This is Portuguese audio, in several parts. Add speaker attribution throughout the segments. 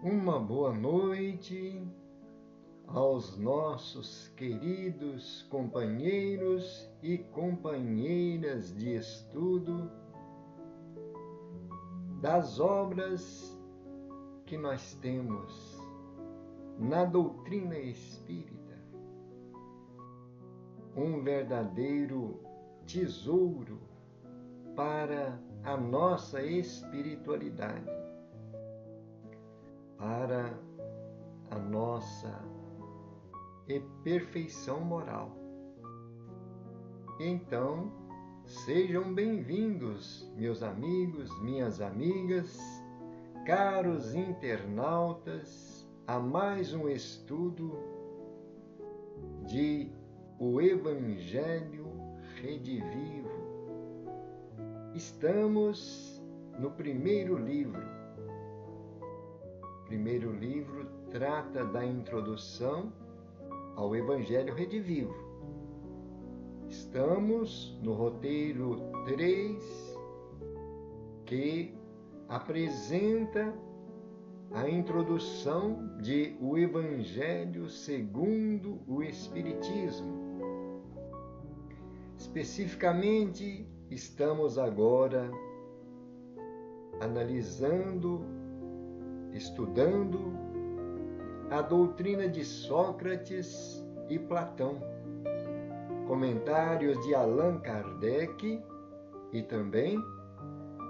Speaker 1: Uma boa noite aos nossos queridos companheiros e companheiras de estudo das obras que nós temos na doutrina espírita. Um verdadeiro tesouro para a nossa espiritualidade, para a nossa perfeição moral. Então, sejam bem-vindos, meus amigos, minhas amigas, caros internautas, a mais um estudo de O Evangelho Redivivo. Estamos no primeiro livro. O primeiro livro trata da introdução ao Evangelho Redivivo. Estamos no roteiro 3, que apresenta a introdução de O Evangelho segundo o Espiritismo. Especificamente, estamos agora analisando, estudando a doutrina de Sócrates e Platão, comentários de Allan Kardec e também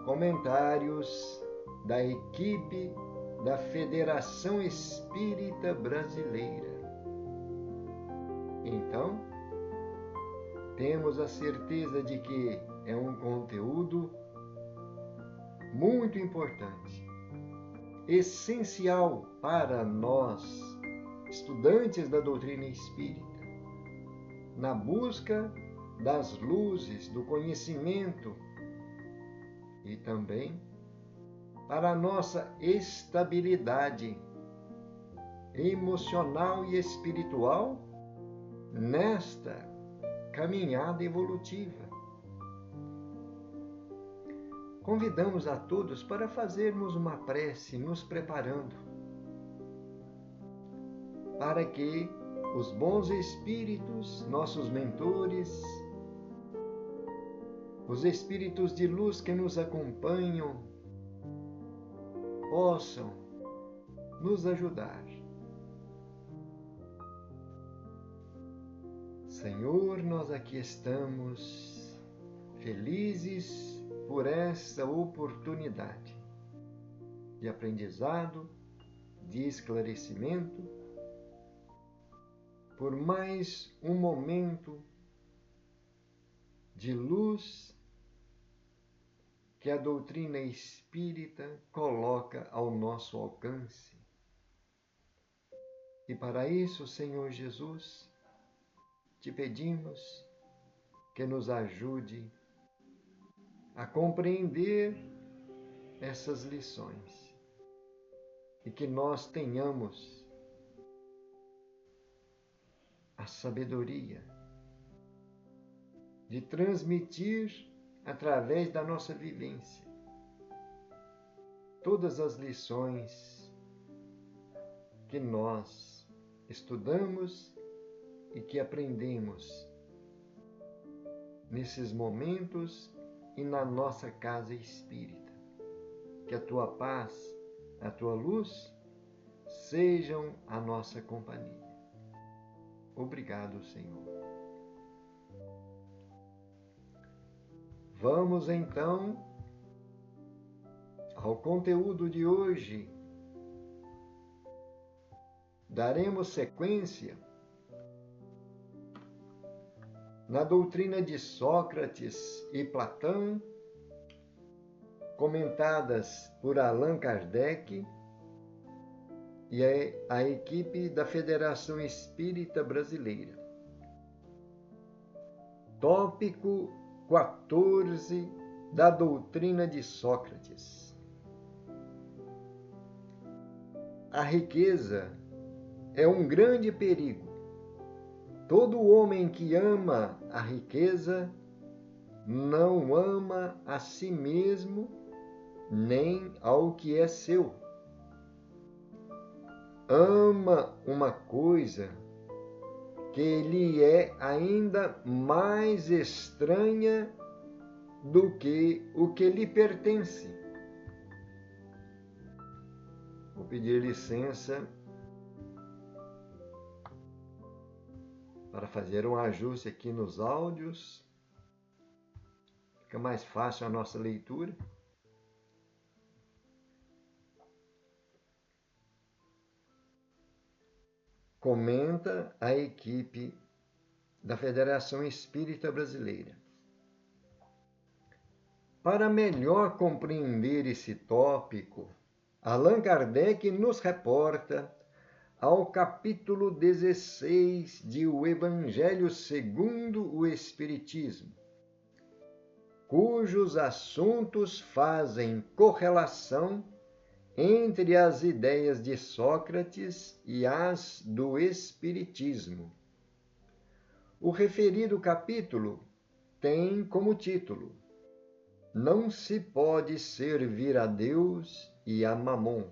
Speaker 1: comentários da equipe da Federação Espírita Brasileira. Então, temos a certeza de que é um conteúdo muito importante, essencial para nós, estudantes da doutrina espírita, na busca das luzes do conhecimento e também para a nossa estabilidade emocional e espiritual nesta caminhada evolutiva. Convidamos a todos para fazermos uma prece, nos preparando para que os bons espíritos, nossos mentores, os espíritos de luz que nos acompanham, possam nos ajudar. Senhor, nós aqui estamos felizes por essa oportunidade de aprendizado, de esclarecimento, por mais um momento de luz que a doutrina espírita coloca ao nosso alcance. E para isso, Senhor Jesus, te pedimos que nos ajude a compreender essas lições e que nós tenhamos a sabedoria de transmitir através da nossa vivência todas as lições que nós estudamos e que aprendemos nesses momentos e na nossa casa espírita. Que a tua paz, a tua luz sejam a nossa companhia. Obrigado, Senhor. Vamos então ao conteúdo de hoje. Daremos sequência na doutrina de Sócrates e Platão, comentadas por Allan Kardec e a equipe da Federação Espírita Brasileira. Tópico 14 da doutrina de Sócrates. A riqueza é um grande perigo. Todo homem que ama a riqueza não ama a si mesmo nem ao que é seu. ama uma coisa que lhe é ainda mais estranha do que o que lhe pertence. Vou pedir licença para fazer um ajuste aqui nos áudios. Fica mais fácil a nossa leitura. Comenta a equipe da Federação Espírita Brasileira. Para melhor compreender esse tópico, Allan Kardec nos reporta ao capítulo 16 de O Evangelho segundo o Espiritismo, cujos assuntos fazem correlação entre as ideias de Sócrates e as do Espiritismo. O referido capítulo tem como título: Não se pode servir a Deus e a Mamon.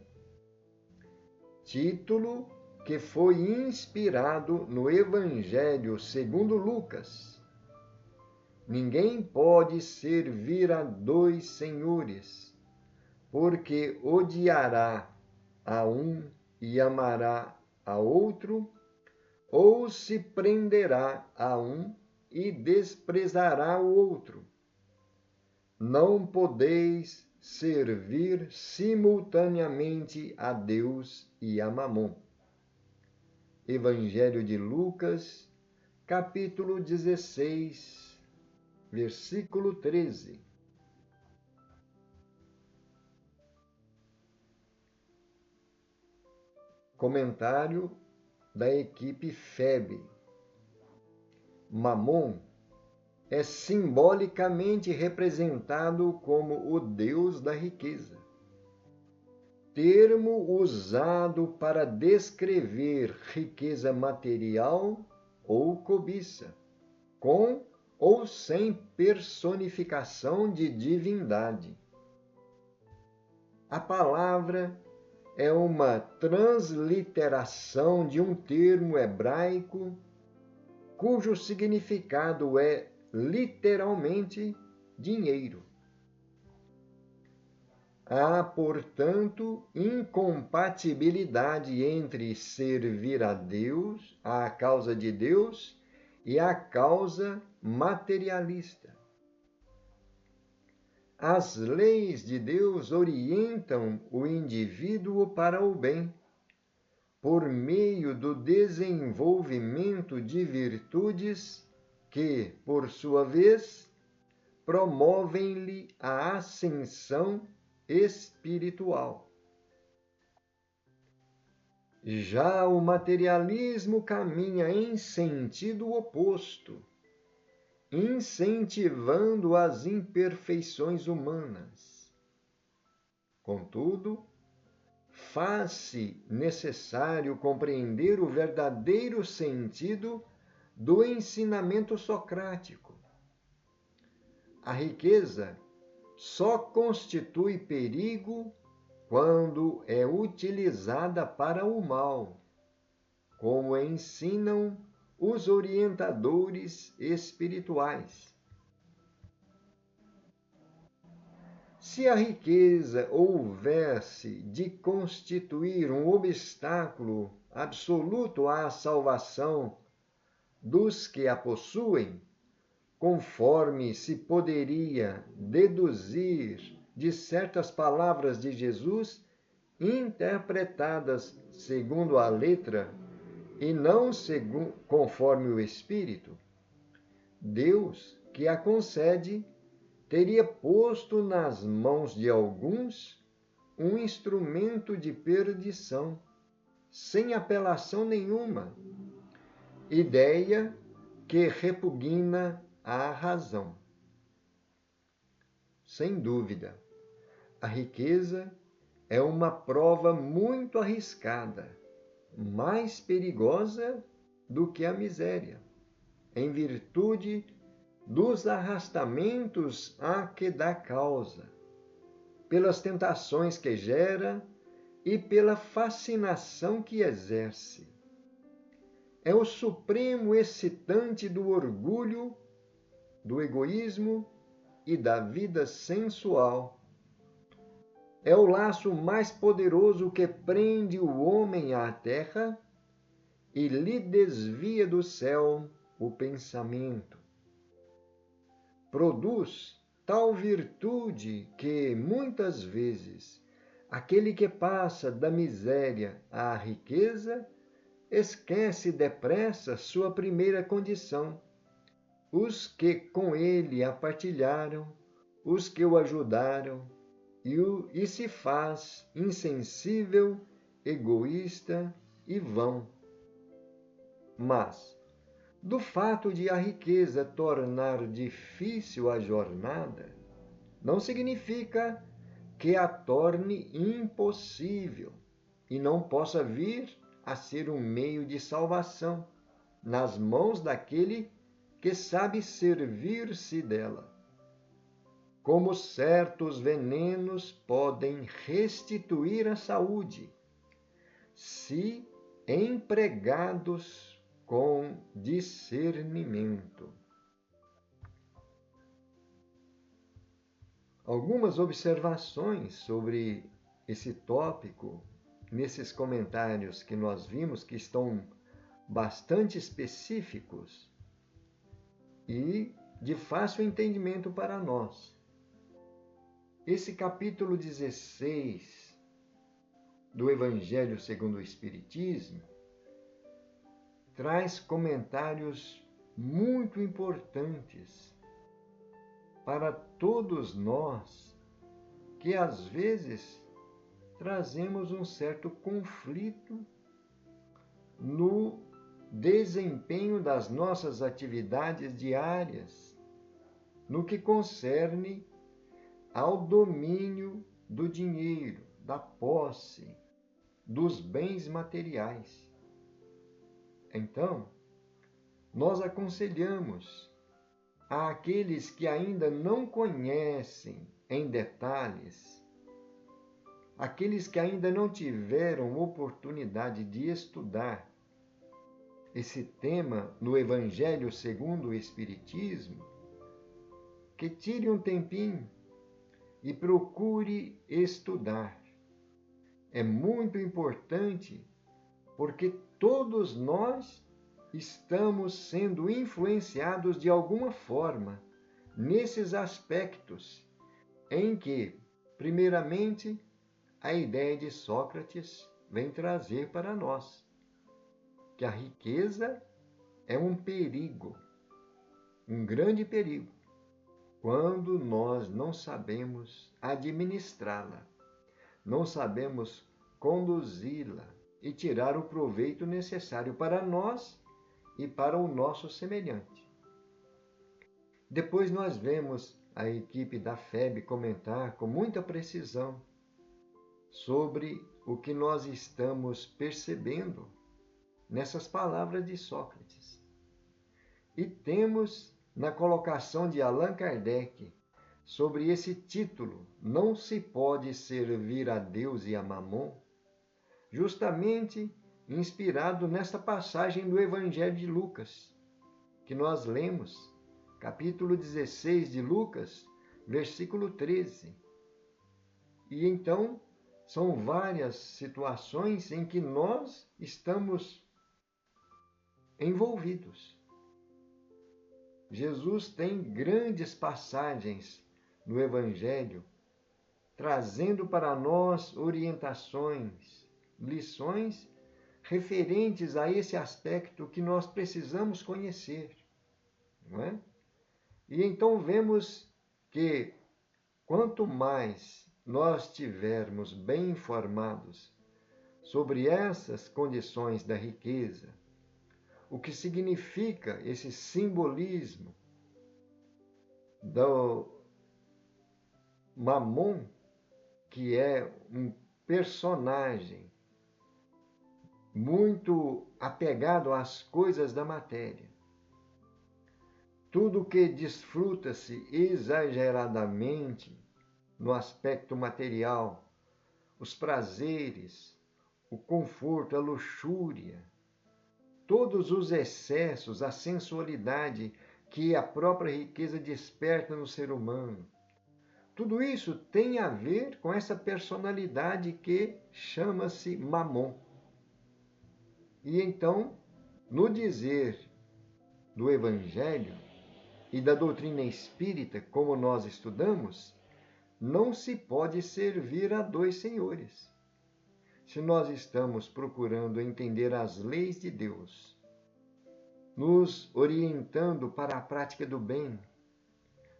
Speaker 1: Título que foi inspirado no Evangelho segundo Lucas. Ninguém pode servir a dois senhores, porque odiará a um e amará a outro, ou se prenderá a um e desprezará o outro. Não podeis servir simultaneamente a Deus e a Mamon. Evangelho de Lucas, capítulo 16, versículo 13. Comentário da equipe FEB. Mamon é simbolicamente representado como o Deus da riqueza, termo usado para descrever riqueza material ou cobiça, com ou sem personificação de divindade. A palavra é uma transliteração de um termo hebraico cujo significado é literalmente dinheiro. Há, portanto, incompatibilidade entre servir a Deus, a causa de Deus, e a causa materialista. As leis de Deus orientam o indivíduo para o bem, por meio do desenvolvimento de virtudes que, por sua vez, promovem-lhe a ascensão espiritual. Já o materialismo caminha em sentido oposto, incentivando as imperfeições humanas. Contudo, faz-se necessário compreender o verdadeiro sentido do ensinamento socrático. A riqueza só constitui perigo quando é utilizada para o mal, como ensinam os orientadores espirituais. Se a riqueza houvesse de constituir um obstáculo absoluto à salvação dos que a possuem, conforme se poderia deduzir de certas palavras de Jesus, interpretadas segundo a letra e não conforme o Espírito, Deus, que a concede, teria posto nas mãos de alguns um instrumento de perdição, sem apelação nenhuma, ideia que repugna à razão. Sem dúvida, a riqueza é uma prova muito arriscada, mais perigosa do que a miséria, em virtude dos arrastamentos a que dá causa, pelas tentações que gera e pela fascinação que exerce. É o supremo excitante do orgulho, do egoísmo e da vida sensual. É o laço mais poderoso que prende o homem à terra e lhe desvia do céu o pensamento. Produz tal virtude que, muitas vezes, aquele que passa da miséria à riqueza esquece depressa sua primeira condição, os que com ele a partilharam, os que o ajudaram, e se faz insensível, egoísta e vão. Mas, do fato de a riqueza tornar difícil a jornada, não significa que a torne impossível e não possa vir a ser um meio de salvação nas mãos daquele que sabe servir-se dela. Como certos venenos podem restituir a saúde, se empregados com discernimento. Algumas observações sobre esse tópico nesses comentários que nós vimos, que estão bastante específicos e de fácil entendimento para nós. Esse capítulo 16 do Evangelho segundo o Espiritismo traz comentários muito importantes para todos nós que às vezes trazemos um certo conflito no desempenho das nossas atividades diárias, no que concerne ao domínio do dinheiro, da posse, dos bens materiais. Então, nós aconselhamos àqueles que ainda não conhecem em detalhes, aqueles que ainda não tiveram oportunidade de estudar esse tema no Evangelho segundo o Espiritismo, que tire um tempinho e procure estudar. É muito importante porque todos nós estamos sendo influenciados de alguma forma nesses aspectos em que, primeiramente, a ideia de Sócrates vem trazer para nós que a riqueza é um perigo, um grande perigo, quando nós não sabemos administrá-la, não sabemos conduzi-la e tirar o proveito necessário para nós e para o nosso semelhante. Depois nós vemos a equipe da FEB comentar com muita precisão sobre o que nós estamos percebendo nessas palavras de Sócrates. E temos na colocação de Allan Kardec sobre esse título, Não se pode servir a Deus e a Mamon, justamente inspirado nesta passagem do Evangelho de Lucas, que nós lemos, capítulo 16 de Lucas, versículo 13. E então, são várias situações em que nós estamos envolvidos. Jesus tem grandes passagens no Evangelho, trazendo para nós orientações, lições referentes a esse aspecto que nós precisamos conhecer, não é? E então vemos que quanto mais nós estivermos bem informados sobre essas condições da riqueza, o que significa esse simbolismo do Mamon, que é um personagem muito apegado às coisas da matéria. Tudo que desfruta-se exageradamente no aspecto material, os prazeres, o conforto, a luxúria, todos os excessos, a sensualidade que a própria riqueza desperta no ser humano. Tudo isso tem a ver com essa personalidade que chama-se Mamon. E então, no dizer do Evangelho e da doutrina espírita, como nós estudamos, não se pode servir a dois senhores. Se nós estamos procurando entender as leis de Deus, nos orientando para a prática do bem,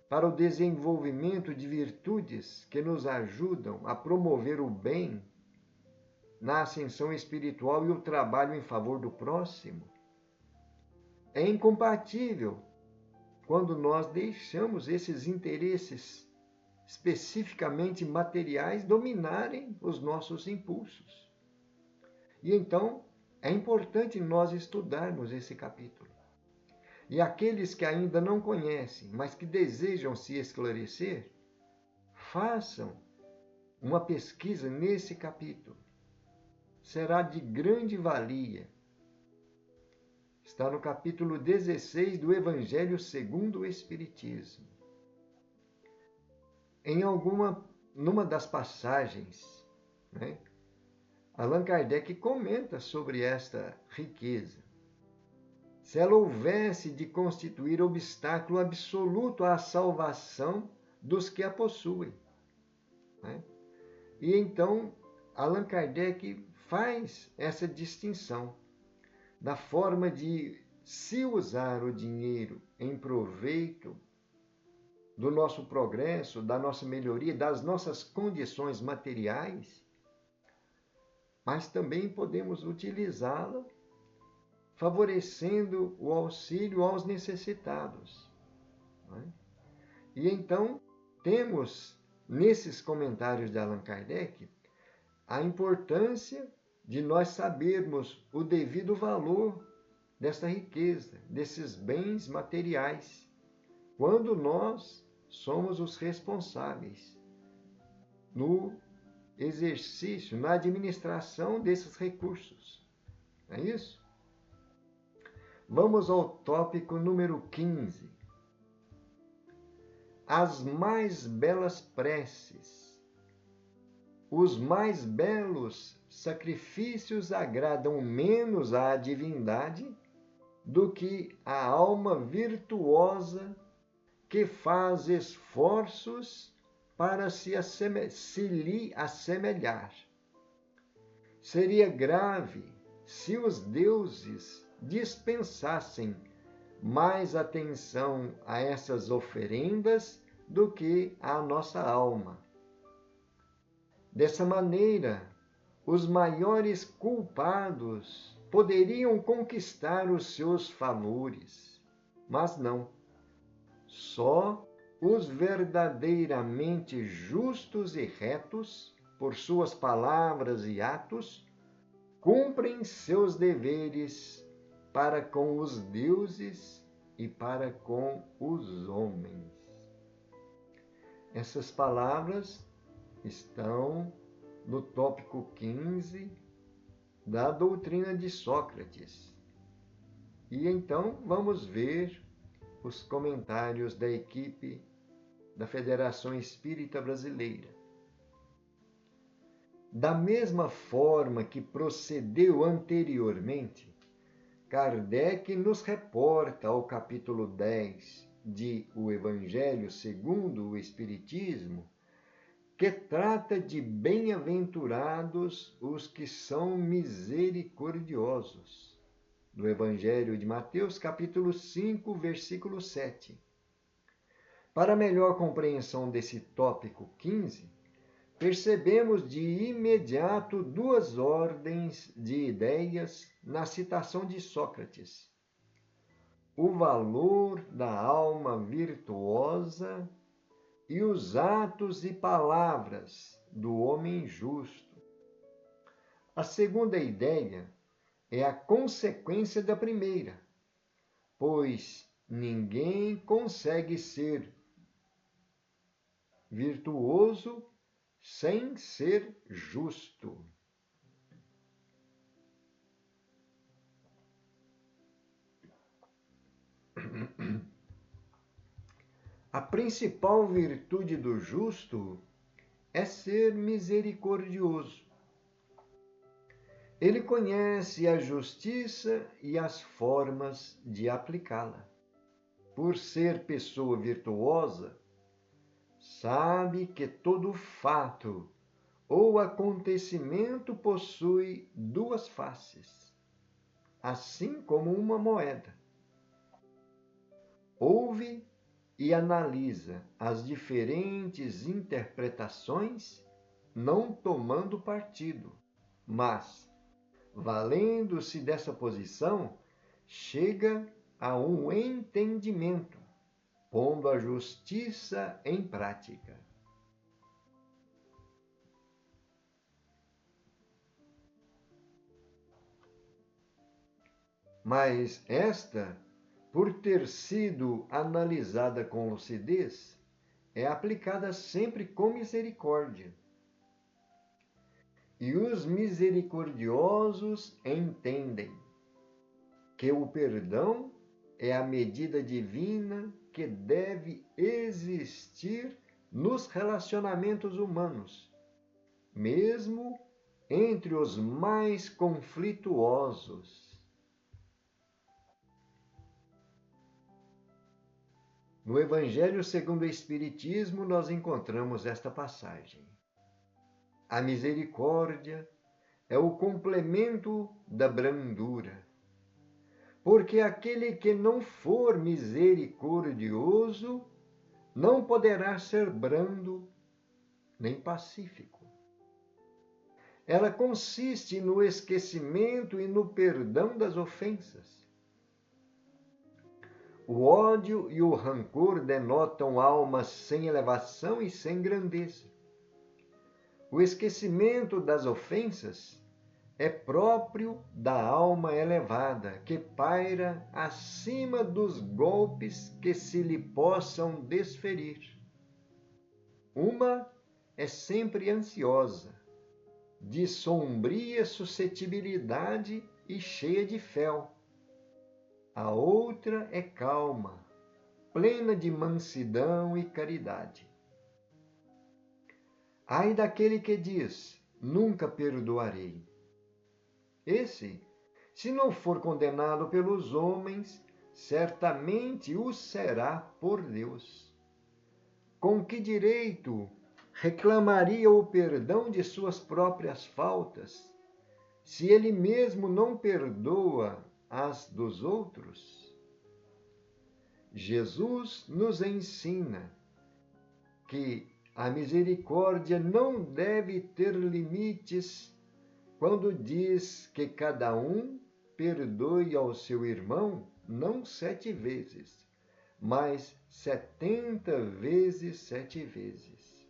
Speaker 1: para o desenvolvimento de virtudes que nos ajudam a promover o bem na ascensão espiritual e o trabalho em favor do próximo, é incompatível quando nós deixamos esses interesses especificamente materiais dominarem os nossos impulsos. E então é importante nós estudarmos esse capítulo. E aqueles que ainda não conhecem, mas que desejam se esclarecer, façam uma pesquisa nesse capítulo. Será de grande valia. Está no capítulo 16 do Evangelho segundo o Espiritismo. Numa das passagens, Allan Kardec comenta sobre esta riqueza. Se ela houvesse de constituir obstáculo absoluto à salvação dos que a possuem. E então, Allan Kardec faz essa distinção da forma de se usar o dinheiro em proveito do nosso progresso, da nossa melhoria, das nossas condições materiais, mas também podemos utilizá-la favorecendo o auxílio aos necessitados. E então, temos nesses comentários de Allan Kardec a importância de nós sabermos o devido valor dessa riqueza, desses bens materiais, quando nós somos os responsáveis no exercício, na administração desses recursos. Não é isso? Vamos ao tópico número 15. As mais belas preces. Os mais belos sacrifícios agradam menos à divindade do que a alma virtuosa que faz esforços para se lhe assemelhar. Seria grave se os deuses dispensassem mais atenção a essas oferendas do que à nossa alma. Dessa maneira, os maiores culpados poderiam conquistar os seus favores, mas não. Só os verdadeiramente justos e retos, por suas palavras e atos, cumprem seus deveres para com os deuses e para com os homens. Essas palavras estão no tópico 15 da doutrina de Sócrates. E então vamos ver os comentários da equipe da Federação Espírita Brasileira. Da mesma forma que procedeu anteriormente, Kardec nos reporta ao capítulo 10 de O Evangelho segundo o Espiritismo, que trata de bem-aventurados os que são misericordiosos. Do Evangelho de Mateus, capítulo 5, versículo 7. Para melhor compreensão desse tópico 15, percebemos de imediato duas ordens de ideias na citação de Sócrates: o valor da alma virtuosa e os atos e palavras do homem justo. A segunda ideia é a consequência da primeira, pois ninguém consegue ser virtuoso sem ser justo. A principal virtude do justo é ser misericordioso. Ele conhece a justiça e as formas de aplicá-la. Por ser pessoa virtuosa, sabe que todo fato ou acontecimento possui duas faces, assim como uma moeda. Ouve e analisa as diferentes interpretações, não tomando partido, mas, valendo-se dessa posição, chega a um entendimento, pondo a justiça em prática. Mas esta, por ter sido analisada com lucidez, é aplicada sempre com misericórdia. E os misericordiosos entendem que o perdão é a medida divina que deve existir nos relacionamentos humanos, mesmo entre os mais conflituosos. No Evangelho segundo o Espiritismo, nós encontramos esta passagem. A misericórdia é o complemento da brandura, porque aquele que não for misericordioso não poderá ser brando nem pacífico. Ela consiste no esquecimento e no perdão das ofensas. O ódio e o rancor denotam almas sem elevação e sem grandeza. O esquecimento das ofensas é próprio da alma elevada, que paira acima dos golpes que se lhe possam desferir. Uma é sempre ansiosa, de sombria suscetibilidade e cheia de fel. A outra é calma, plena de mansidão e caridade. Ai daquele que diz, nunca perdoarei. Esse, se não for condenado pelos homens, certamente o será por Deus. Com que direito reclamaria o perdão de suas próprias faltas, se ele mesmo não perdoa as dos outros? Jesus nos ensina que a misericórdia não deve ter limites quando diz que cada um perdoe ao seu irmão não 7 vezes, mas 70 vezes 7 vezes.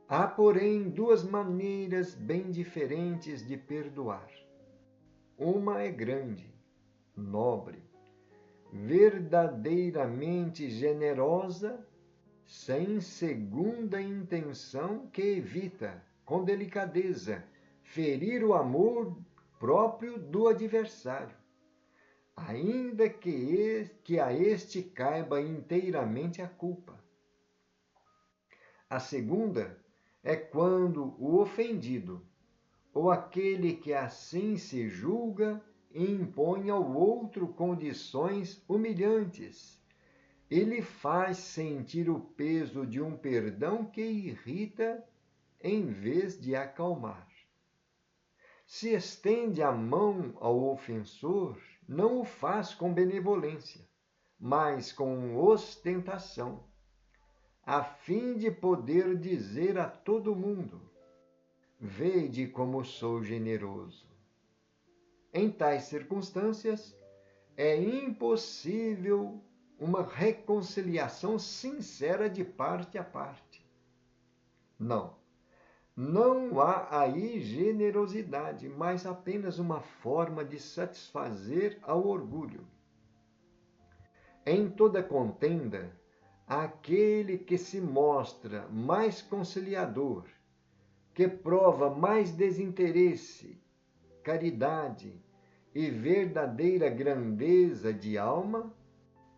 Speaker 1: Há, porém, duas maneiras bem diferentes de perdoar. Uma é grande, nobre, verdadeiramente generosa, sem segunda intenção, que evita, com delicadeza, ferir o amor próprio do adversário, ainda que a este caiba inteiramente a culpa. A segunda é quando o ofendido, ou aquele que assim se julga, impõe ao outro condições humilhantes e lhe faz sentir o peso de um perdão que irrita em vez de acalmar. Se estende a mão ao ofensor, não o faz com benevolência, mas com ostentação, a fim de poder dizer a todo mundo: vede como sou generoso. Em tais circunstâncias, é impossível uma reconciliação sincera de parte a parte. Não há aí generosidade, mas apenas uma forma de satisfazer ao orgulho. Em toda contenda, aquele que se mostra mais conciliador, que prova mais desinteresse, caridade e verdadeira grandeza de alma,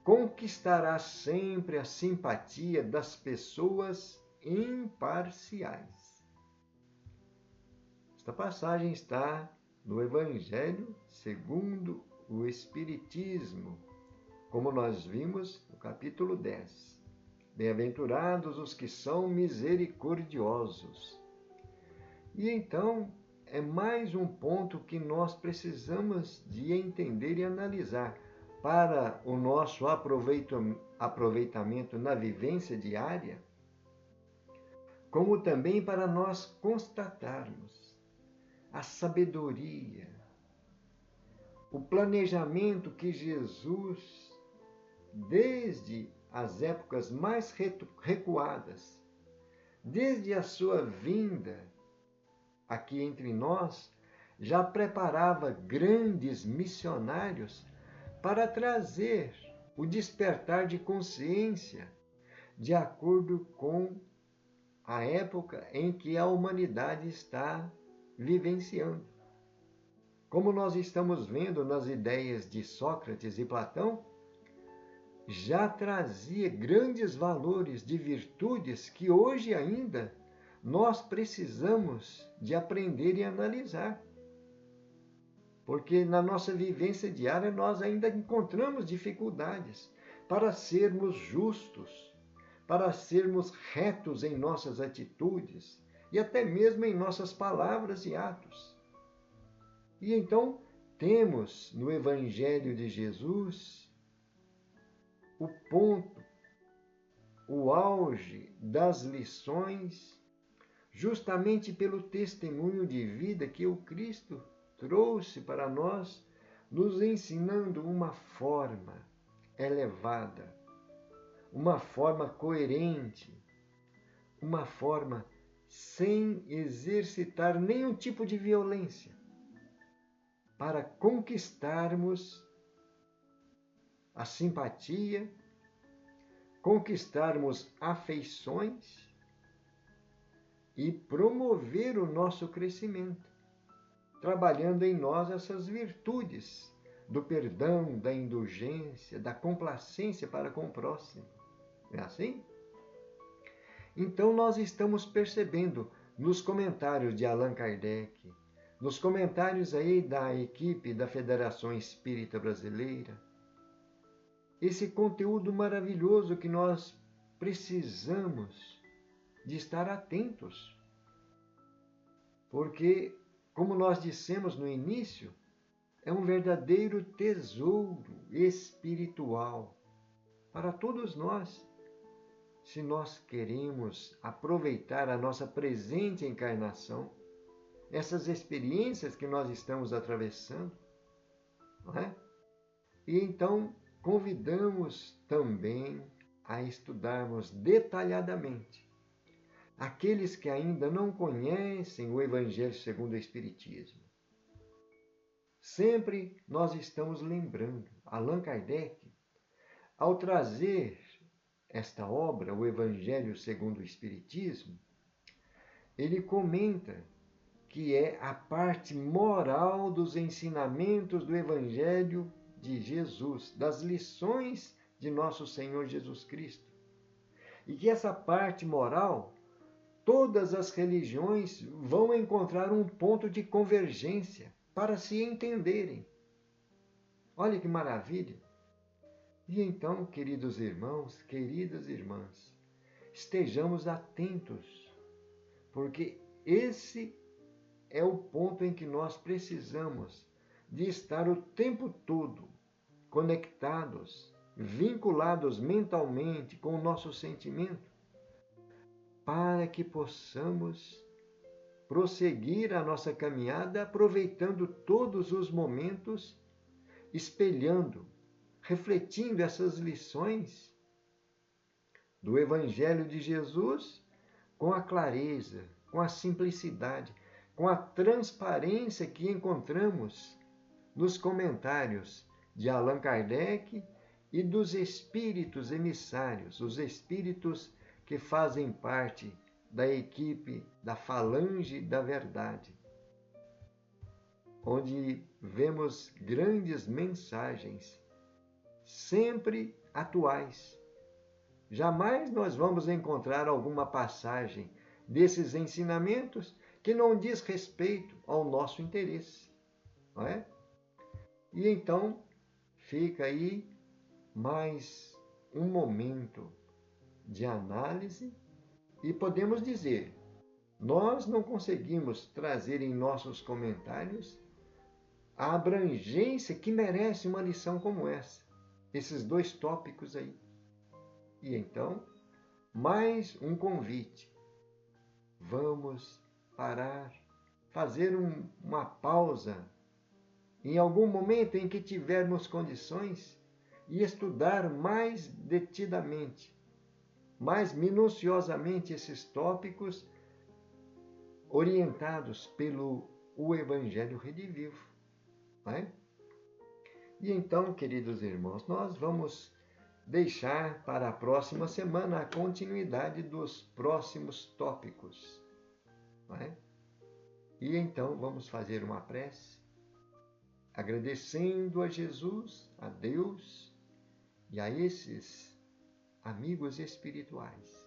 Speaker 1: conquistará sempre a simpatia das pessoas imparciais. Esta passagem está no Evangelho segundo o Espiritismo, como nós vimos no capítulo 10. Bem-aventurados os que são misericordiosos. E então, é mais um ponto que nós precisamos de entender e analisar para o nosso aproveitamento na vivência diária, como também para nós constatarmos a sabedoria, o planejamento que Jesus, desde as épocas mais recuadas, desde a sua vinda aqui entre nós, já preparava grandes missionários para trazer o despertar de consciência de acordo com a época em que a humanidade está vivenciando. Como nós estamos vendo nas ideias de Sócrates e Platão, já trazia grandes valores de virtudes que hoje ainda nós precisamos de aprender e analisar. Porque na nossa vivência diária nós ainda encontramos dificuldades para sermos justos, para sermos retos em nossas atitudes e até mesmo em nossas palavras e atos. E então temos no Evangelho de Jesus o ponto, o auge das lições, justamente pelo testemunho de vida que o Cristo trouxe para nós, nos ensinando uma forma elevada, uma forma coerente, uma forma sem exercitar nenhum tipo de violência, para conquistarmos a simpatia, conquistarmos afeições e promover o nosso crescimento, trabalhando em nós essas virtudes do perdão, da indulgência, da complacência para com o próximo. Não é assim? Então nós estamos percebendo nos comentários de Allan Kardec, nos comentários aí da equipe da Federação Espírita Brasileira, esse conteúdo maravilhoso que nós precisamos de estar atentos. Porque, como nós dissemos no início, é um verdadeiro tesouro espiritual para todos nós, se nós queremos aproveitar a nossa presente encarnação, essas experiências que nós estamos atravessando, não é? E então convidamos também a estudarmos detalhadamente aqueles que ainda não conhecem o Evangelho segundo o Espiritismo. Sempre nós estamos lembrando, Allan Kardec, ao trazer esta obra, o Evangelho segundo o Espiritismo, ele comenta que é a parte moral dos ensinamentos do Evangelho de Jesus, das lições de nosso Senhor Jesus Cristo. E que essa parte moral, todas as religiões vão encontrar um ponto de convergência para se entenderem. Olha que maravilha! E então, queridos irmãos, queridas irmãs, estejamos atentos, porque esse é o ponto em que nós precisamos de estar o tempo todo conectados, vinculados mentalmente com o nosso sentimento, para que possamos prosseguir a nossa caminhada aproveitando todos os momentos, espelhando, refletindo essas lições do Evangelho de Jesus com a clareza, com a simplicidade, com a transparência que encontramos nos comentários de Allan Kardec e dos espíritos emissários, os espíritos que fazem parte da equipe da Falange da Verdade, onde vemos grandes mensagens, sempre atuais. Jamais nós vamos encontrar alguma passagem desses ensinamentos que não diz respeito ao nosso interesse, não é? E então fica aí mais um momento de análise e podemos dizer, nós não conseguimos trazer em nossos comentários a abrangência que merece uma lição como essa, esses dois tópicos aí. E então, mais um convite. Vamos parar, fazer uma pausa em algum momento em que tivermos condições e estudar mais detidamente, mais minuciosamente esses tópicos orientados pelo Evangelho Redivivo. Não é? E então, queridos irmãos, nós vamos deixar para a próxima semana a continuidade dos próximos tópicos. Não é? E então vamos fazer uma prece, agradecendo a Jesus, a Deus e a esses amigos espirituais.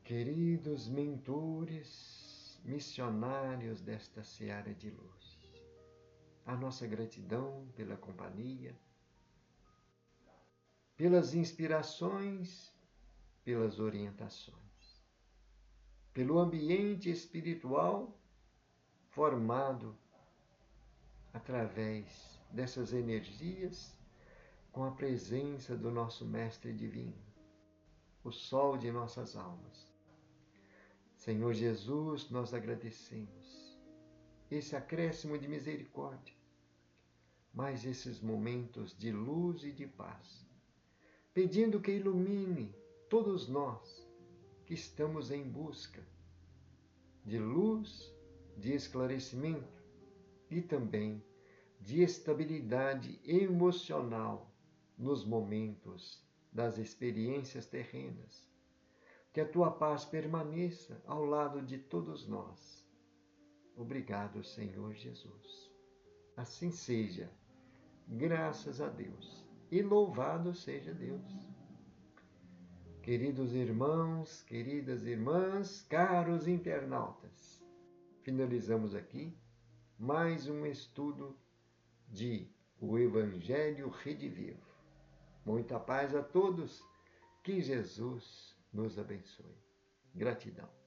Speaker 1: Queridos mentores, missionários desta seara de luz, a nossa gratidão pela companhia, pelas inspirações, pelas orientações, pelo ambiente espiritual formado através dessas energias com a presença do nosso Mestre Divino, o sol de nossas almas. Senhor Jesus, nós agradecemos esse acréscimo de misericórdia, mais esses momentos de luz e de paz, pedindo que ilumine todos nós que estamos em busca de luz, de esclarecimento e também de estabilidade emocional nos momentos das experiências terrenas. Que a tua paz permaneça ao lado de todos nós. Obrigado, Senhor Jesus. Assim seja. Graças a Deus. E louvado seja Deus. Queridos irmãos, queridas irmãs, caros internautas, finalizamos aqui mais um estudo de O Evangelho Redivivo. Muita paz a todos. Que Jesus nos abençoe. Gratidão.